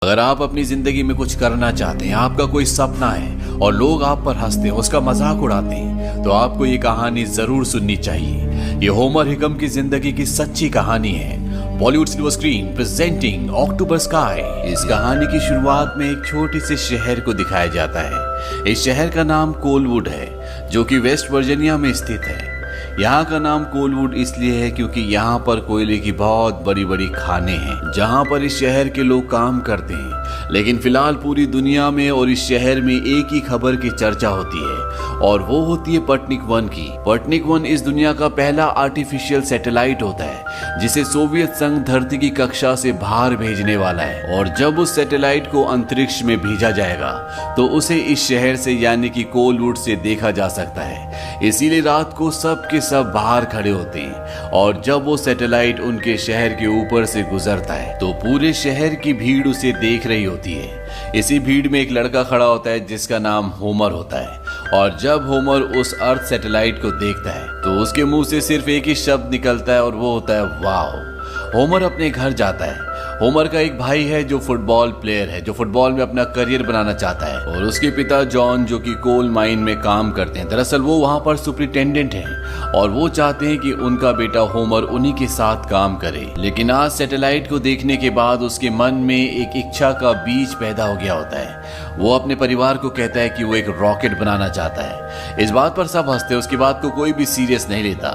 अगर आप अपनी जिंदगी में कुछ करना चाहते हैं, आपका कोई सपना है और लोग आप पर हंसते हैं, उसका मजाक उड़ाते हैं, तो आपको ये कहानी जरूर सुननी चाहिए। ये होमर हिकम की जिंदगी की सच्ची कहानी है। Bollywood silver screen presenting October sky. इस कहानी की शुरुआत में एक छोटे से शहर को दिखाया जाता है। इस शहर का नाम कोलवुड है, जो कि वेस्ट वर्जीनिया में स्थित है। यहाँ का नाम कोलवुड इसलिए है क्योंकि यहाँ पर कोयले की बहुत बड़ी बड़ी खानें हैं, जहाँ पर इस शहर के लोग काम करते हैं। लेकिन फिलहाल पूरी दुनिया में और इस शहर में एक ही खबर की चर्चा होती है, और वो होती है स्पुतनिक 1 की। स्पुतनिक 1 इस दुनिया का पहला आर्टिफिशियल सैटेलाइट होता है, जिसे सोवियत संघ धरती की कक्षा से बाहर भेजने वाला है। और जब उस सैटेलाइट को अंतरिक्ष में भेजा जाएगा, तो उसे इस शहर से यानी कि कोलवुड से देखा जा सकता है। इसीलिए रात को सब के सब बाहर खड़े होते हैं, और जब वो सैटेलाइट उनके शहर के ऊपर से गुजरता है, तो पूरे शहर की भीड़ उसे देख रही होती है। इसी भीड़ में एक लड़का खड़ा होता है जिसका नाम होमर होता है, और जब होमर उस अर्थ सैटेलाइट को देखता है, तो उसके मुंह से सिर्फ एक ही शब्द निकलता है, और वो होता है वाओ। होमर अपने घर जाता है। होमर का एक भाई है जो फुटबॉल प्लेयर है, जो फुटबॉल में अपना करियर बनाना चाहता है, और उसके पिता जॉन जो कि कोल माइन में काम करते हैं। दरअसल वो वहाँ पर सुपरिटेंडेंट हैं, और वो चाहते हैं कि उनका बेटा होमर उन्हीं के साथ काम करे। लेकिन आज सैटेलाइट को देखने के बाद उसके मन में एक इच्छा का बीज पैदा हो गया होता है। वो अपने परिवार को कहता है कि वो एक रॉकेट बनाना चाहता है। इस बात पर सब हंसते हैं, उसकी बात को कोई भी सीरियस नहीं लेता।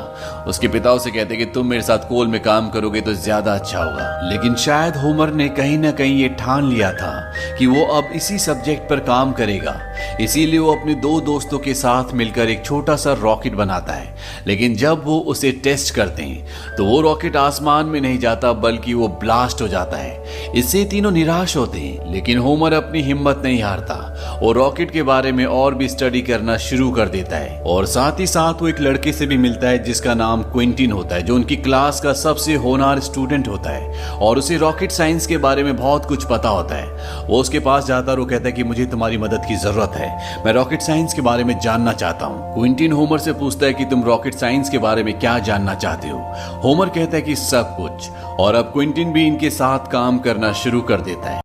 उसके पिता उसे कहते हैं कि तुम मेरे साथ कोल में काम करोगे तो ज्यादा अच्छा होगा। लेकिन शायद होमर ने कहीं ना कहीं ये ठान लिया था कि वो अब इसी सब्जेक्ट पर काम करेगा। इसीलिए वो अपने 2 दोस्तों के साथ मिलकर एक छोटा सा रॉकेट बनाता है। लेकिन जब वो उसे टेस्ट करते हैं, तो वो रॉकेट आसमान में नहीं जाता, बल्कि वो ब्लास्ट हो जाता है। इससे तीनों निराश होते हैं, लेकिन होमर अपनी हिम्मत नहीं हारता। वो रॉकेट के बारे में और भी स्टडी करना शुरू कर देता है, और साथ ही साथ वो एक लड़के से भी मिलता है जिसका नाम क्विंटिन होता है, जो उनकी क्लास का सबसे होनहार स्टूडेंट होता है, और उसे रॉकेट साइंस के बारे में बहुत कुछ पता होता है। वो उसके पास जाता है और वो कहता है कि मुझे तुम्हारी मदद की जरूरत है, मैं रॉकेट साइंस के बारे में जानना चाहता हूँ। क्विंटिन होमर से पूछता है कि तुम रॉकेट साइंस के बारे में क्या जानना चाहते हो। होमर कहता है कि सब कुछ, और अब क्विंटिन भी इनके साथ काम करना शुरू कर देता है।